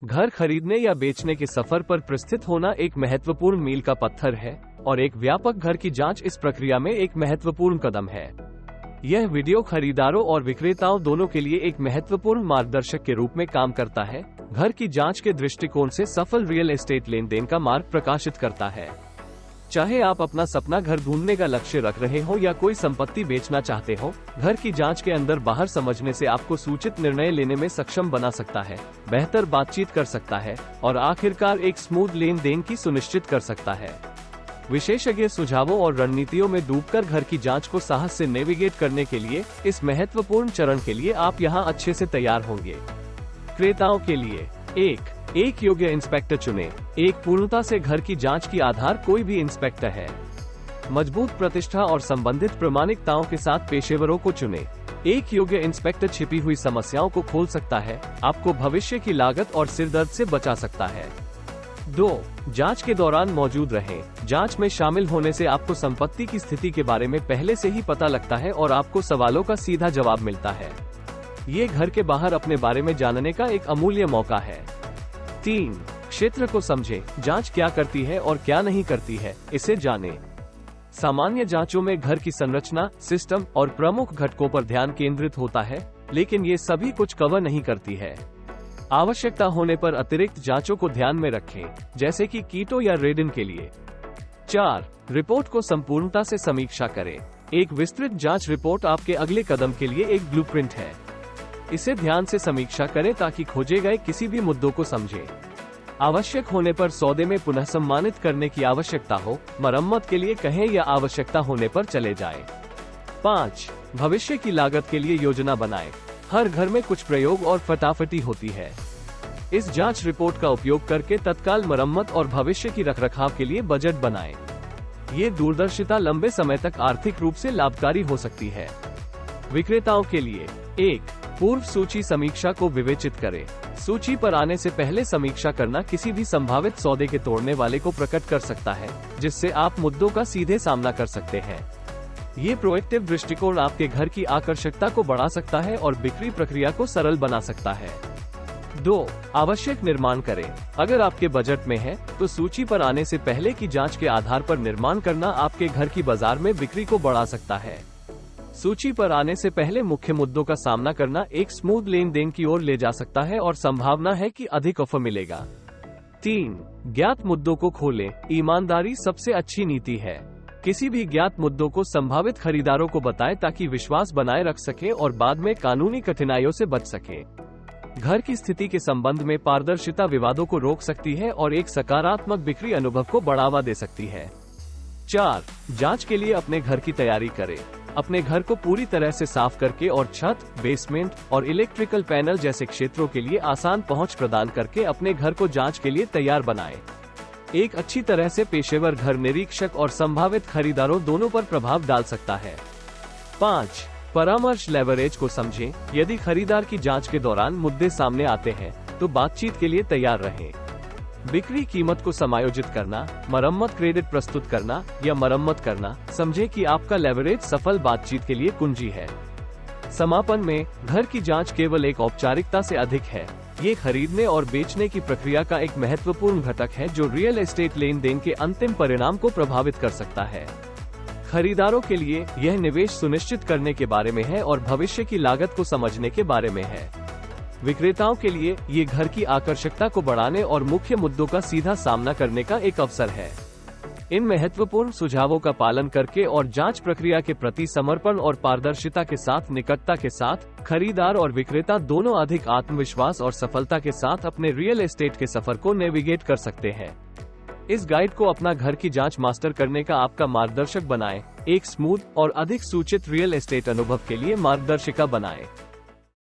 घर खरीदने या बेचने के सफर पर प्रस्थित होना एक महत्वपूर्ण मील का पत्थर है और एक व्यापक घर की जांच इस प्रक्रिया में एक महत्वपूर्ण कदम है। यह वीडियो खरीदारों और विक्रेताओं दोनों के लिए एक महत्वपूर्ण मार्गदर्शक के रूप में काम करता है। घर की जांच के दृष्टिकोण से सफल रियल एस्टेट लेन देन का मार्ग प्रकाशित करता है। चाहे आप अपना सपना घर ढूंढने का लक्ष्य रख रहे हो या कोई संपत्ति बेचना चाहते हो, घर की जांच के अंदर बाहर समझने से आपको सूचित निर्णय लेने में सक्षम बना सकता है, बेहतर बातचीत कर सकता है और आखिरकार एक स्मूथ लेन देन की सुनिश्चित कर सकता है। विशेषज्ञ सुझावों और रणनीतियों में डूबकर घर की जांच को साहस से नेविगेट करने के लिए इस महत्वपूर्ण चरण के लिए आप यहां अच्छे से तैयार होंगे। क्रेताओं के लिए एक योग्य इंस्पेक्टर चुनें। एक पूर्णता से घर की जांच की आधार कोई भी इंस्पेक्टर है। मजबूत प्रतिष्ठा और संबंधित प्रामाणिकताओं के साथ पेशेवरों को चुनें। एक योग्य इंस्पेक्टर छिपी हुई समस्याओं को खोल सकता है, आपको भविष्य की लागत और सिरदर्द से बचा सकता है। 2. जांच के दौरान मौजूद रहें। जांच में शामिल होने से आपको संपत्ति की स्थिति के बारे में पहले से ही पता लगता है और आपको सवालों का सीधा जवाब मिलता है। ये घर के बाहर अपने बारे में जानने का एक अमूल्य मौका है। 3. क्षेत्र को समझें। जांच क्या करती है और क्या नहीं करती है, इसे जानें। सामान्य जांचों में घर की संरचना, सिस्टम और प्रमुख घटकों पर ध्यान केंद्रित होता है, लेकिन ये सभी कुछ कवर नहीं करती है। आवश्यकता होने पर अतिरिक्त जांचों को ध्यान में रखें, जैसे कि कीटो या रेडिन के लिए। 4. रिपोर्ट को संपूर्णता से समीक्षा करें। एक विस्तृत जांच रिपोर्ट आपके अगले कदम के लिए एक ब्लूप्रिंट है। इसे ध्यान से समीक्षा करें ताकि खोजे गए किसी भी मुद्दों को समझें। आवश्यक होने पर सौदे में पुनः सम्मानित करने की आवश्यकता हो, मरम्मत के लिए कहें या आवश्यकता होने पर चले जाएं। 5. भविष्य की लागत के लिए योजना बनाएं। हर घर में कुछ प्रयोग और फटाफटी होती है। इस जांच रिपोर्ट का उपयोग करके तत्काल मरम्मत और भविष्य की रखरखाव के लिए बजट बनाएं। ये दूरदर्शिता लंबे समय तक आर्थिक रूप से लाभकारी हो सकती है। विक्रेताओं के लिए 1. पूर्व सूची समीक्षा को विवेचित करें। सूची पर आने से पहले समीक्षा करना किसी भी संभावित सौदे के तोड़ने वाले को प्रकट कर सकता है, जिससे आप मुद्दों का सीधे सामना कर सकते हैं। ये प्रोएक्टिव दृष्टिकोण आपके घर की आकर्षकता को बढ़ा सकता है और बिक्री प्रक्रिया को सरल बना सकता है। 2. आवश्यक निर्माण करें। अगर आपके बजट में है, तो सूची पर आने से पहले की जांच के आधार पर निर्माण करना आपके घर की बाजार में बिक्री को बढ़ा सकता है। सूची पर आने से पहले मुख्य मुद्दों का सामना करना एक स्मूथ लेन देन की ओर ले जा सकता है और संभावना है कि अधिक ऑफर मिलेगा। 3. ज्ञात मुद्दों को खोलें। ईमानदारी सबसे अच्छी नीति है। किसी भी ज्ञात मुद्दों को संभावित खरीदारों को बताएं ताकि विश्वास बनाए रख सके और बाद में कानूनी कठिनाइयों से बच सके। घर की स्थिति के संबंध में पारदर्शिता विवादों को रोक सकती है और एक सकारात्मक बिक्री अनुभव को बढ़ावा दे सकती है। 4. जांच के लिए अपने घर की तैयारी करें। अपने घर को पूरी तरह से साफ करके और छत, बेसमेंट और इलेक्ट्रिकल पैनल जैसे क्षेत्रों के लिए आसान पहुंच प्रदान करके अपने घर को जांच के लिए तैयार बनाएं। एक अच्छी तरह से पेशेवर घर निरीक्षक और संभावित खरीदारों दोनों पर प्रभाव डाल सकता है। 5. परामर्श लेवरेज को समझें। यदि खरीदार की जांच के दौरान मुद्दे सामने आते हैं, तो बातचीत के लिए तैयार रहें। बिक्री कीमत को समायोजित करना, मरम्मत क्रेडिट प्रस्तुत करना या मरम्मत करना, समझे कि आपका लेवरेज सफल बातचीत के लिए कुंजी है। समापन में, घर की जांच केवल एक औपचारिकता से अधिक है। ये खरीदने और बेचने की प्रक्रिया का एक महत्वपूर्ण घटक है जो रियल एस्टेट लेन देन के अंतिम परिणाम को प्रभावित कर सकता है। खरीदारों के लिए यह निवेश सुनिश्चित करने के बारे में है और भविष्य की लागत को समझने के बारे में है। विक्रेताओं के लिए ये घर की आकर्षकता को बढ़ाने और मुख्य मुद्दों का सीधा सामना करने का एक अवसर है। इन महत्वपूर्ण सुझावों का पालन करके और जांच प्रक्रिया के प्रति समर्पण और पारदर्शिता के साथ निकटता के साथ, खरीदार और विक्रेता दोनों अधिक आत्मविश्वास और सफलता के साथ अपने रियल एस्टेट के सफर को नेविगेट कर सकते हैं। इस गाइड को अपना घर की जांच मास्टर करने का आपका मार्गदर्शक बनाएं, एक स्मूथ और अधिक सूचित रियल एस्टेट अनुभव के लिए मार्गदर्शिका बनाएं।